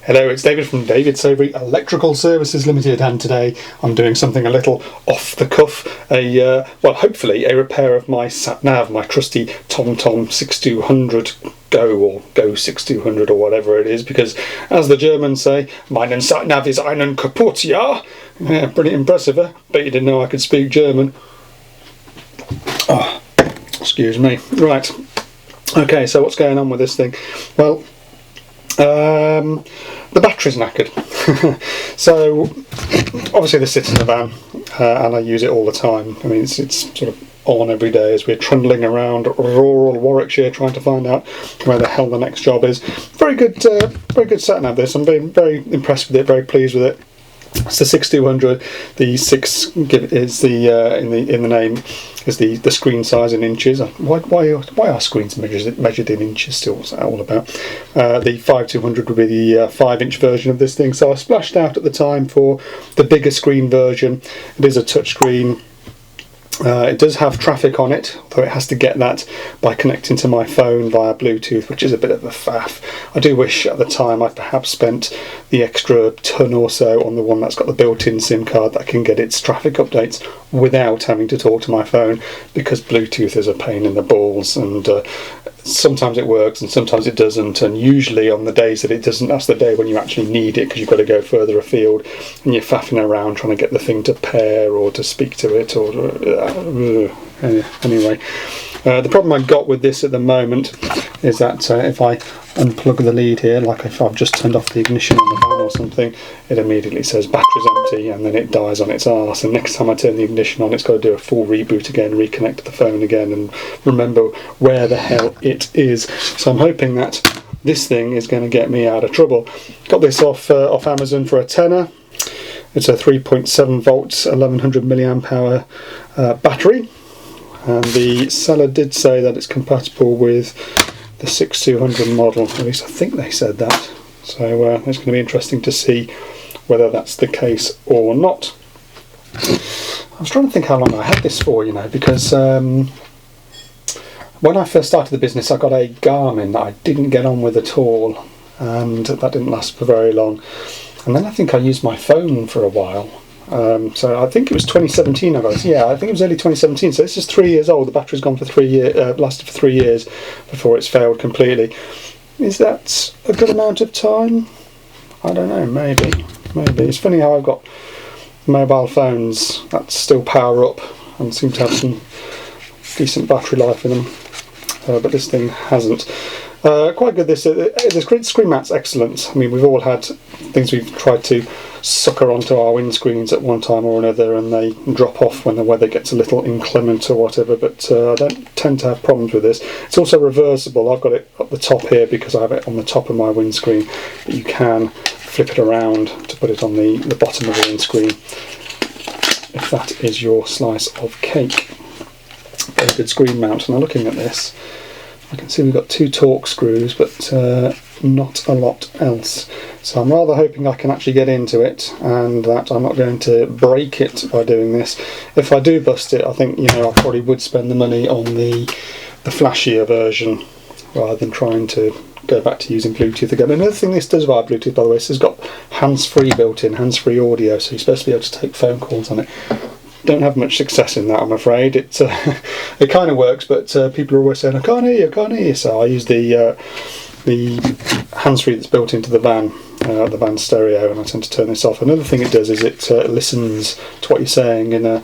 Hello, it's David from David Sovery Electrical Services Limited, and today I'm doing something a little off the cuff. Hopefully a repair of my sat-nav, my trusty TomTom 6200 Go, or Go 6200, or whatever it is, because as the Germans say, meinen sat-nav ist einen kaputt, ja? Yeah, pretty impressive, eh? Bet you didn't know I could speak German. Oh, excuse me. Right. Okay, so what's going on with this thing? Well, the battery's knackered. So obviously this sits in the van, and I use it all the time. I mean, it's sort of on every day as we're trundling around rural Warwickshire trying to find out where the hell the next job is. Very good sat-nav this. I'm being very impressed with it, very pleased with it. It's the 6200. The 6 is in the name is the screen size in inches. Why are screens measured in inches still? What's that all about? The 5200 would be the 5-inch version of this thing. So I splashed out at the time for the bigger screen version. It is a touchscreen. It does have traffic on it, although it has to get that by connecting to my phone via Bluetooth, which is a bit of a faff. I do wish at the time I'd perhaps spent the extra ton or so on the one that's got the built-in SIM card that can get its traffic updates without having to talk to my phone, because Bluetooth is a pain in the balls, and sometimes it works and sometimes it doesn't, and usually on the days that it doesn't, that's the day when you actually need it, because you've got to go further afield and you're faffing around trying to get the thing to pair or to speak to it, or anyway. The problem I've got with this at the moment is that if I unplug the lead here, like if I've just turned off the ignition on the van or something, it immediately says battery's empty, and then it dies on its arse, and next time I turn the ignition on, it's got to do a full reboot again, reconnect to the phone again, and remember where the hell it is. So I'm hoping that this thing is going to get me out of trouble. Got this off Amazon for a tenner. It's a 3.7 volts 1100 milliamp hour battery, and the seller did say that it's compatible with the 6200 model, at least I think they said that. So it's going to be interesting to see whether that's the case or not. I was trying to think how long I had this for, because when I first started the business I got a Garmin that I didn't get on with at all, and that didn't last for very long. And then I think I used my phone for a while. So I think it was 2017 I got it. Yeah, I think it was early 2017. So this is 3 years old. The battery's gone for 3 years, lasted for 3 years before it's failed completely. Is that a good amount of time? I don't know, maybe. It's funny how I've got mobile phones that still power up and seem to have some decent battery life in them, but this thing hasn't. Quite good. The screen mat's excellent. I mean, we've all had things we've tried to sucker onto our windscreens at one time or another, and they drop off when the weather gets a little inclement or whatever, but I don't tend to have problems with this. It's also reversible. I've got it up the top here because I have it on the top of my windscreen, but you can flip it around to put it on the bottom of the windscreen if that is your slice of cake. Very good screen mount. Now looking at this, I can see we've got 2 torque screws, but not a lot else. So I'm rather hoping I can actually get into it, and that I'm not going to break it by doing this. If I do bust it, I think I probably would spend the money on the flashier version rather than trying to go back to using Bluetooth again. Another thing this does via Bluetooth, by the way, is it's got hands-free built-in, hands-free audio, so you're supposed to be able to take phone calls on it. Don't have much success in that, I'm afraid. It kind of works, but people are always saying, I can't hear you, so I use the hands-free that's built into the van stereo, and I tend to turn this off. Another thing it does is it listens to what you're saying in an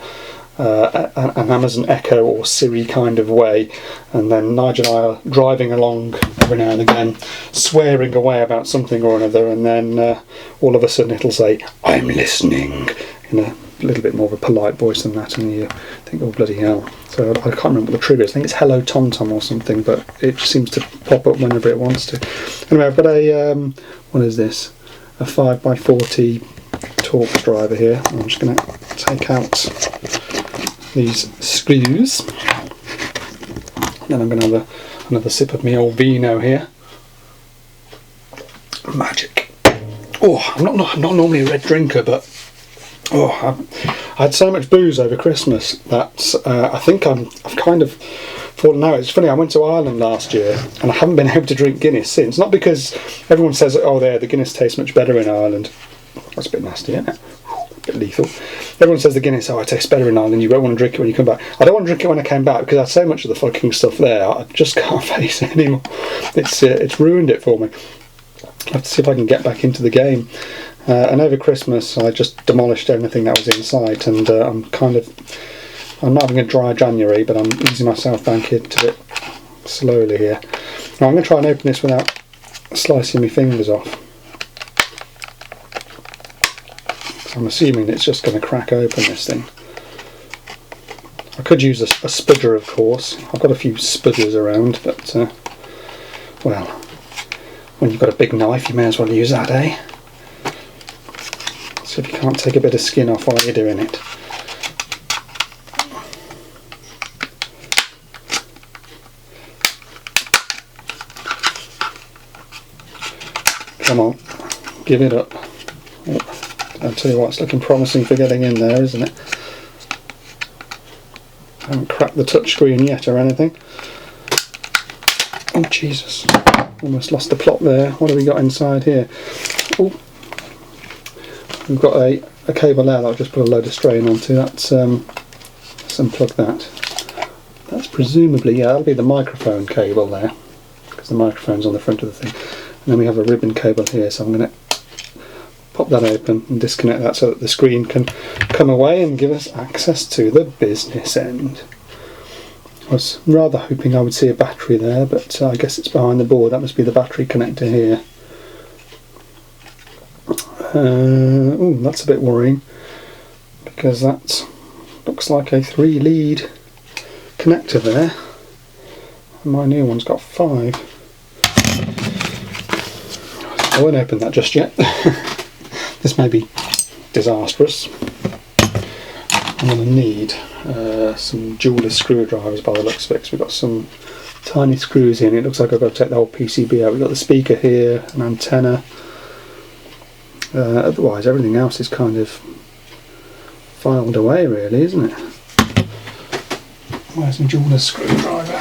Amazon Echo or Siri kind of way, and then Nigel and I are driving along every now and again, swearing away about something or another, and then all of a sudden it'll say, I'm listening, in a little bit more of a polite voice than that, and you think, oh bloody hell. So I can't remember what the trigger is. I think it's Hello TomTom or something, but it seems to pop up whenever it wants to. Anyway, I've got a what is this, a 5x40 Torx driver here. I'm just going to take out these screws, then I'm going to have another sip of my old vino here. Magic. Oh, I'm not normally a red drinker, but I had so much booze over Christmas that I think I've kind of Well, no, it's funny, I went to Ireland last year and I haven't been able to drink Guinness since. Not because everyone says, oh, there, the Guinness tastes much better in Ireland. That's a bit nasty, isn't it? A bit lethal. Everyone says the Guinness, oh, it tastes better in Ireland, you won't want to drink it when you come back. I don't want to drink it when I came back because I had so much of the fucking stuff there, I just can't face it anymore. It's ruined it for me. I have to see if I can get back into the game. And over Christmas I just demolished everything that was in sight, and I'm not having a dry January, but I'm easing myself back into it slowly here. Now I'm going to try and open this without slicing my fingers off. So I'm assuming it's just going to crack open, this thing. I could use a spudger, of course. I've got a few spudders around, but well, when you've got a big knife you may as well use that, eh? So if you can't take a bit of skin off while you're doing it. Come on, give it up. Oh, I'll tell you what, it's looking promising for getting in there, isn't it? I haven't cracked the touchscreen yet or anything. Oh Jesus, almost lost the plot there. What have we got inside here? Oh, we've got a cable there that I'll just put a load of strain onto. Let's unplug that. That's presumably, yeah, that'll be the microphone cable there, because the microphone's on the front of the thing. And then we have a ribbon cable here, so I'm going to pop that open and disconnect that so that the screen can come away and give us access to the business end. I was rather hoping I would see a battery there, but I guess it's behind the board. That must be the battery connector here. Oh, that's a bit worrying, because that looks like a 3-lead connector there. And my new one's got 5. I won't open that just yet. This may be disastrous. I'm going to need some jeweler's screwdrivers by the looks of it, because we've got some tiny screws in. It looks like I've got to take the whole PCB out. We've got the speaker here, an antenna. Otherwise everything else is kind of filed away really, isn't it? Where's my jeweler's screwdriver?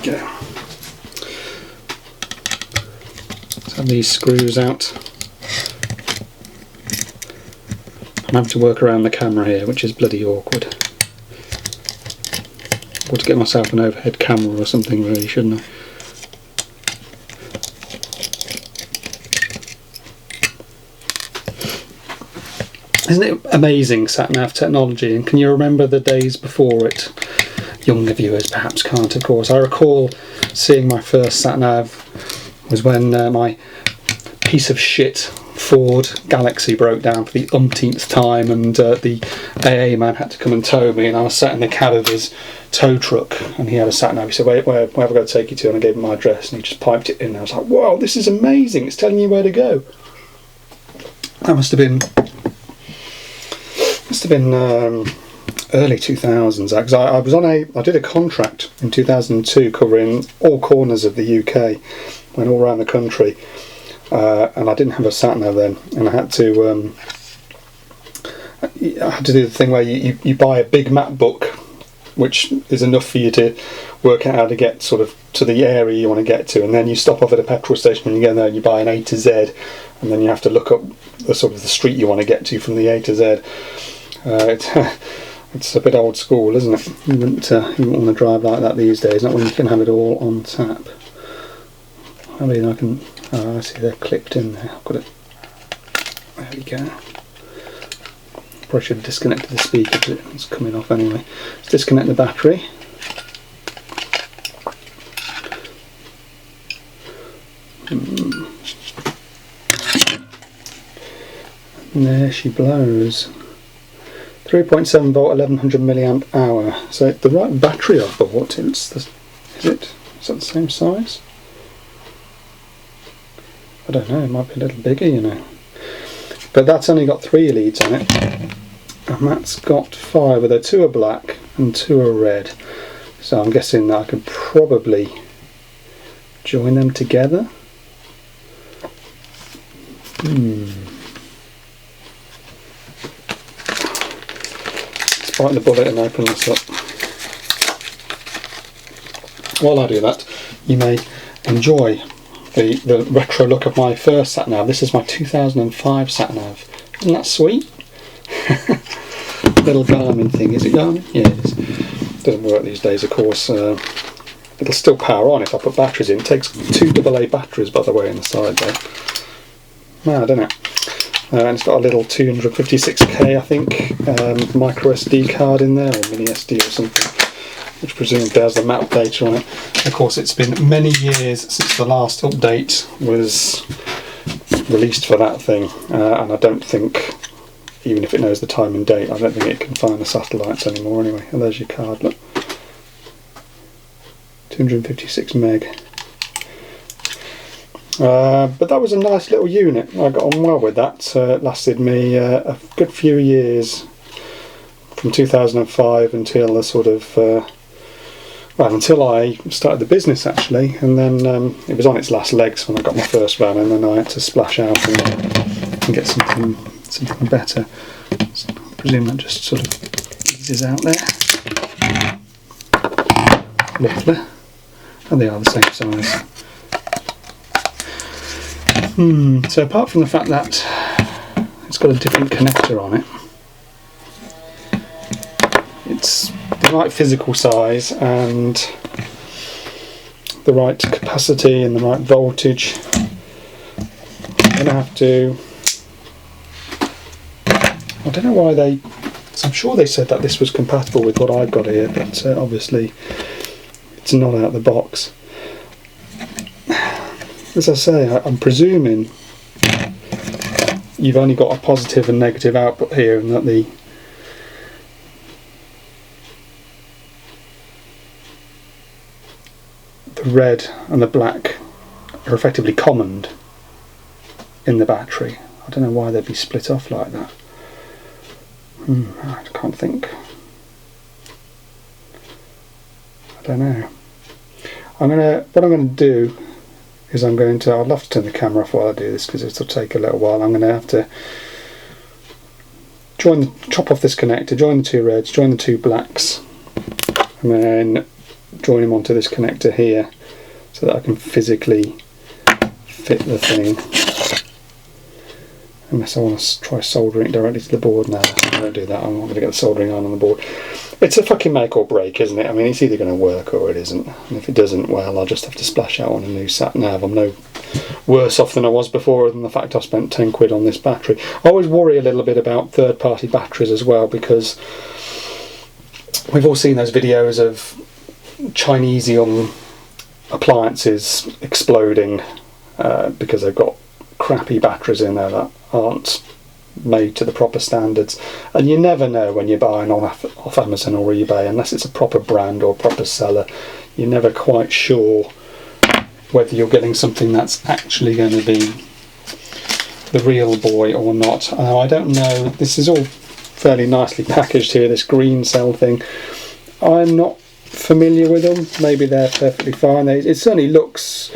Go. Let's have these screws out. I'm having to work around the camera here, which is bloody awkward. I ought to get myself an overhead camera or something really, shouldn't I? Isn't it amazing, sat-nav technology? And can you remember the days before it? Younger viewers perhaps can't, of course. I recall seeing my first sat-nav was when my piece of shit Ford Galaxy broke down for the umpteenth time, and the AA man had to come and tow me, and I was sat in the cab of his tow truck, and he had a sat-nav. He said, where have I got to take you to? And I gave him my address, and he just piped it in. I was like, wow, this is amazing, it's telling you where to go. That must have been early 2000s, because I did a contract in 2002 covering all corners of the UK, went all around the country, and I didn't have a sat-nav then, and I had to do the thing where you buy a big map book, which is enough for you to work out how to get sort of to the area you want to get to, and then you stop off at a petrol station and you get there and you buy an A to Z, and then you have to look up the sort of the street you want to get to from the A to Z. It's a bit old school, isn't it? You wouldn't want to drive like that these days, not when you can have it all on tap. I mean, I can... Oh, I see they're clipped in there. I've got it. There we go. Probably should have disconnected the speaker, but it's coming off anyway. Let's disconnect the battery. And there she blows. 3.7 volt, 1100 milliamp hour. So the right battery I bought. Is that the same size? I don't know. It might be a little bigger, you know. But that's only got 3 leads on it, and that's got 5. Although 2 are black and 2 are red. So I'm guessing that I could probably join them together. bite the bullet and open this up. While I do that, you may enjoy the retro look of my first sat-nav. This is my 2005 sat-nav. Isn't that sweet? Little Garmin thing. Is it Garmin? Yeah, it is. Doesn't work these days, of course. It'll still power on if I put batteries in. It takes 2 AA batteries, by the way, in the side there. Mad, isn't it? And it's got a little 256k, I think, micro SD card in there, or mini SD or something, which presumably has the map data on it. Of course, it's been many years since the last update was released for that thing, and I don't think, even if it knows the time and date, I don't think it can find the satellites anymore anyway. And there's your card, look. 256 meg. But that was a nice little unit. I got on well with that. It lasted me a good few years, from 2005 until the sort of well, until I started the business actually, and then it was on its last legs when I got my first van, and then I had to splash out and get something better. So I presume that just sort of eases out there. Lovely. And they are the same size. So apart from the fact that it's got a different connector on it, it's the right physical size and the right capacity and the right voltage. I'm going to have to, I don't know why I'm sure they said that this was compatible with what I've got here, but obviously it's not out of the box. As I say, I'm presuming you've only got a positive and negative output here, and that the red and the black are effectively commoned in the battery. I don't know why they'd be split off like that. I can't think. I don't know. What I'm going to do is I'd love to turn the camera off while I do this because it'll take a little while. I'm going to have to chop off this connector, join the 2 reds, join the 2 blacks, and then join them onto this connector here so that I can physically fit the thing. Unless I want to try soldering it directly to the board now. I won't do that. I'm not going to get the soldering iron on the board. It's a fucking make or break, isn't it? I mean, it's either going to work or it isn't. And if it doesn't, well, I'll just have to splash out on a new sat-nav. I'm no worse off than I was before, than the fact I spent 10 quid on this battery. I always worry a little bit about third-party batteries as well, because we've all seen those videos of Chinesium appliances exploding because they've got crappy batteries in there that aren't made to the proper standards, and you never know when you're buying off Amazon or eBay, unless it's a proper brand or proper seller. You're never quite sure whether you're getting something that's actually going to be the real boy or not. I don't know. This is all fairly nicely packaged here, this green cell thing. I'm not familiar with them. Maybe they're perfectly fine. It certainly looks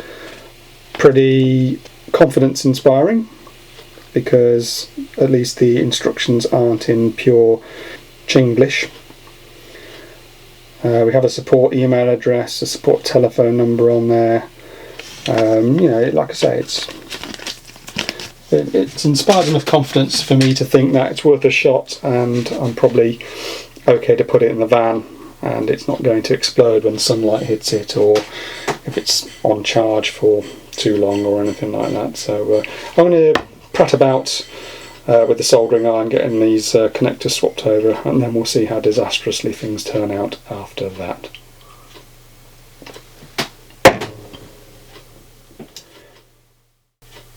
pretty confidence inspiring, because at least the instructions aren't in pure Chinglish. We have a support email address, a support telephone number on there. You know, like I say, it's inspired enough confidence for me to think that it's worth a shot, and I'm probably okay to put it in the van and it's not going to explode when sunlight hits it, or if it's on charge for too long or anything like that. So I'm going to prat about with the soldering iron, getting these connectors swapped over, and then we'll see how disastrously things turn out after that.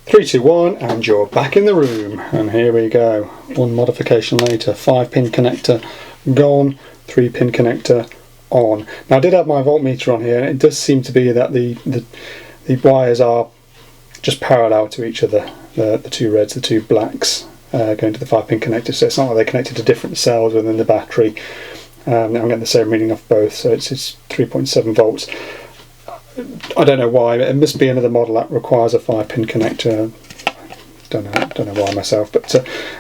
Three, two, one, and you're back in the room. And here we go. One modification later. 5-pin connector gone. 3-pin connector on. Now I did have my voltmeter on here, and it does seem to be that the wires are just parallel to each other. The 2 reds, the 2 blacks going to the 5-pin connector. So it's not like they're connected to different cells within the battery. I'm getting the same reading off both, so it's 3.7 volts. I don't know why, but it must be another model that requires a 5-pin connector. don't know why myself, but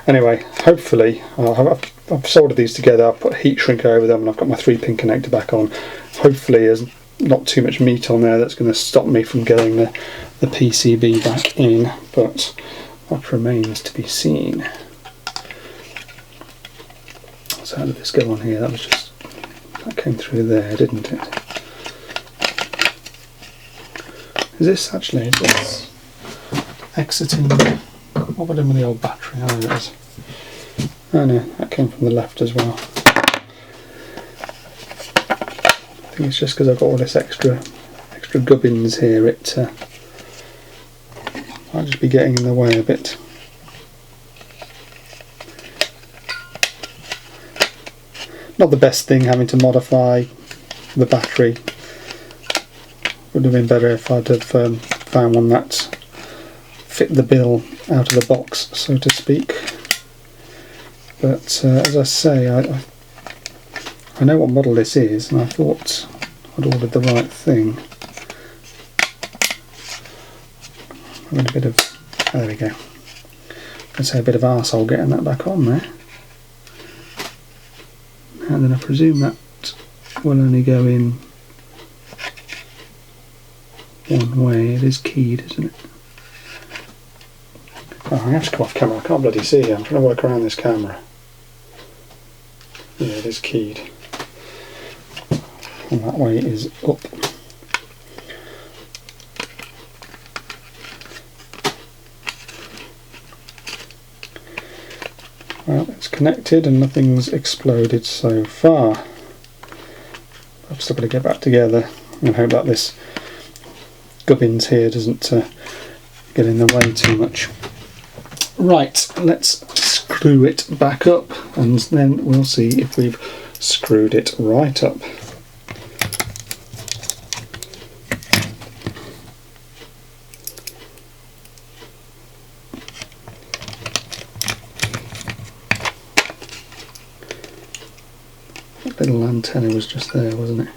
anyway, hopefully I've soldered these together. I've put heat shrink over them, and I've got my 3-pin connector back on. Hopefully there's not too much meat on there that's going to stop me from getting the PCB back in, but that remains to be seen. So how did this go on here? That came through there, didn't it? Is this exiting? What would I do with the old battery? Oh, it is. Oh no, that came from the left as well. I think it's just because I've got all this extra gubbins here, it might just be getting in the way a bit. Not the best thing having to modify the battery. Would have been better if I'd have found one that fit the bill out of the box, so to speak. But as I say, I know what model this is, and I thought I'd ordered the right thing. A bit of, there we go. Let's say a bit of arsehole getting that back on there. And then I presume that will only go in one way. It is keyed, isn't it? Oh, I have to come off camera. I can't bloody see. I'm trying to work around this camera. Yeah, it is keyed. And that way is up. Well, it's connected and nothing's exploded so far. I've still got to get back together and hope that this gubbins here doesn't get in the way too much. Right, let's screw it back up and then we'll see if we've screwed it right up. That little antenna was just there, wasn't it?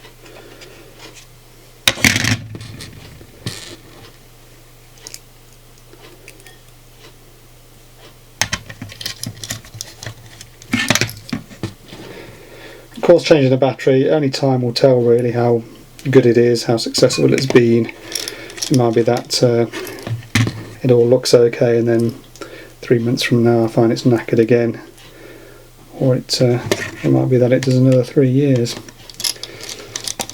Of course, changing the battery, only time will tell really how good it is, how successful it's been. It might be that it all looks okay and then 3 months from now I find it's knackered again, or it might be that it does another 3 years,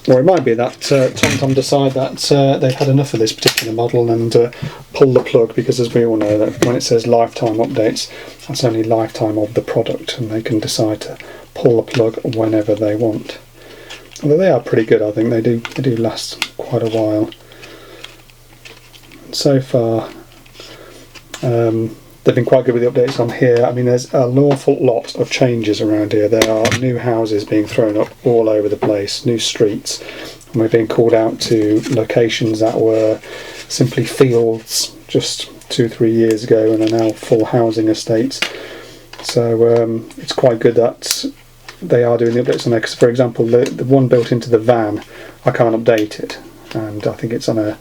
or it might be that TomTom decide that they've had enough of this particular model and pull the plug, because as we all know that when it says lifetime updates, that's only lifetime of the product and they can decide to pull the plug whenever they want. Although they are pretty good, I think they do last quite a while. And so far they've been quite good with the updates on here. I mean, there's an awful lot of changes around here. There are new houses being thrown up all over the place, new streets, and we're being called out to locations that were simply fields just 2-3 years ago and are now full housing estates. So it's quite good that they are doing the updates on there, because for example the one built into the van, I can't update it, and I think it's on a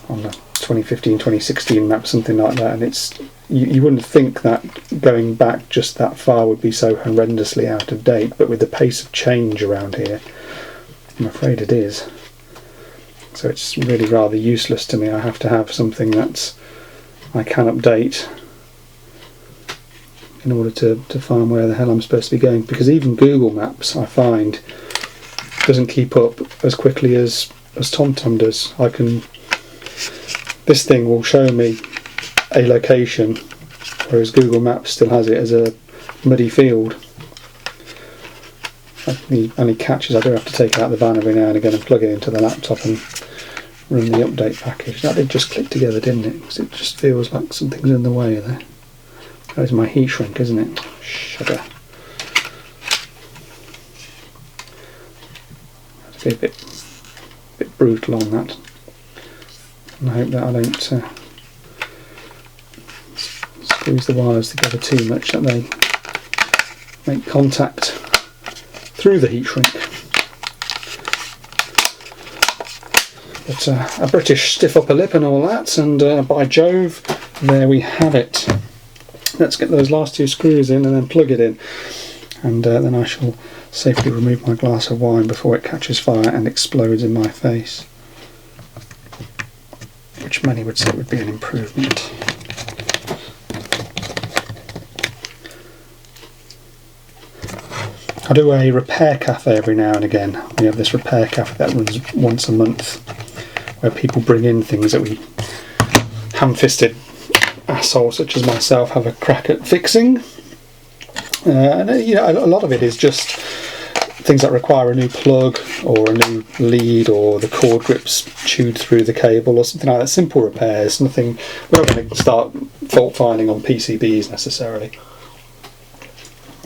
2015-2016 map, something like that, and it's you wouldn't think that going back just that far would be so horrendously out of date, but with the pace of change around here, I'm afraid it is. So it's really rather useless to me. I have to have something that I can update in order to find where the hell I'm supposed to be going, because even Google Maps, I find, doesn't keep up as quickly as TomTom does. This thing will show me a location, whereas Google Maps still has it as a muddy field. The only catch is I do have to take it out of the van every now and again and plug it into the laptop and run the update package. That did just click together, didn't it? Because it just feels like something's in the way there. That is my heat shrink, isn't it? Sugar. Have to be a bit brutal on that. And I hope that I don't squeeze the wires together too much, that they make contact through the heat shrink. But a British stiff upper lip and all that, and by Jove, there we have it. Let's get those last 2 screws in and then plug it in, and then I shall safely remove my glass of wine before it catches fire and explodes in my face, which many would say would be an improvement. I do a repair cafe every now and again. We have this repair cafe that runs once a month, where people bring in things that we ham-fisted assholes such as myself have a crack at fixing. And you know, a lot of it is just things that require a new plug or a new lead, or the cord grips chewed through the cable or something like that. Simple repairs. Nothing. We're not going to start fault finding on PCBs necessarily.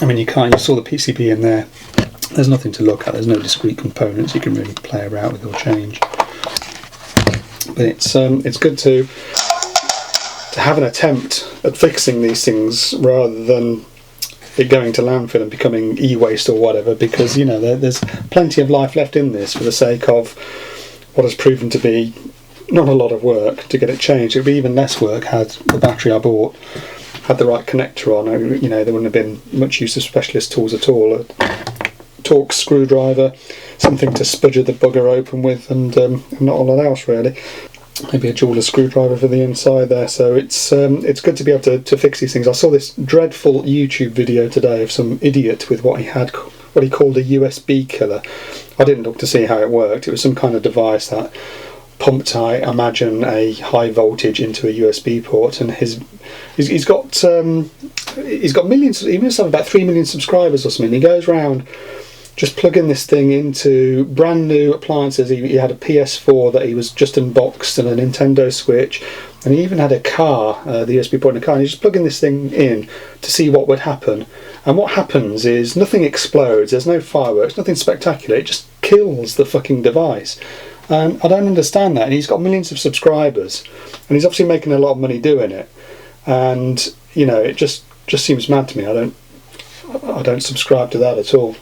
I mean, you saw the PCB in there. There's nothing to look at. There's no discrete components you can really play around with or change. But it's good to have an attempt at fixing these things rather than it going to landfill and becoming e-waste or whatever, because you know there's plenty of life left in this for the sake of what has proven to be not a lot of work to get it changed. It would be even less work had the battery I bought had the right connector on. You know, there wouldn't have been much use of specialist tools at all. A Torx screwdriver, something to spudger the bugger open with, and not a lot else really. Maybe a jeweler's screwdriver for the inside there. So it's good to be able to fix these things. I saw this dreadful YouTube video today of some idiot with what he called a USB killer. I didn't look to see how it worked. It was some kind of device that pumped, I imagine, a high voltage into a USB port, and he's got millions. He must have about 3 million subscribers or something. He goes around just plugging this thing into brand new appliances. He had a PS4 that he was just unboxed and a Nintendo Switch, and he even had a car, the USB port in a car, and he's just plugging this thing in to see what would happen. And what happens is nothing explodes, there's no fireworks, nothing spectacular, it just kills the fucking device. And I don't understand that. And he's got millions of subscribers, and he's obviously making a lot of money doing it. And you know, it just seems mad to me. I don't subscribe to that at all.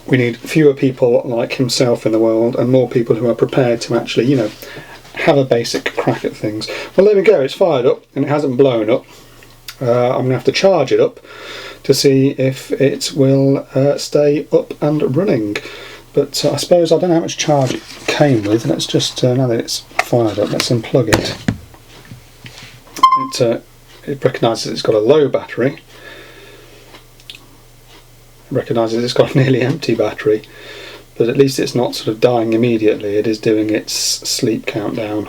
We need fewer people like himself in the world, and more people who are prepared to actually, you know, have a basic crack at things. Well, there we go. It's fired up and it hasn't blown up. I'm going to have to charge it up to see if it will stay up and running. But I suppose I don't know how much charge it came with. Let's just, now that it's fired up, let's unplug it. It recognises it's got a low battery. It recognises it's got a nearly empty battery. But at least it's not sort of dying immediately. It is doing its sleep countdown,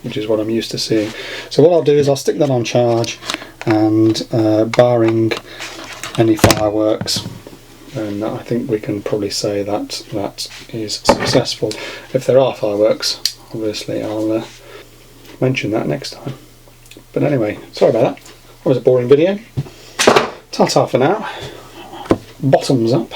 which is what I'm used to seeing. So what I'll do is I'll stick that on charge, and barring any fireworks, and I think we can probably say that that is successful. If there are fireworks, obviously I'll mention that next time. But anyway, sorry about that. That was a boring video. Ta-ta for now. Bottoms up.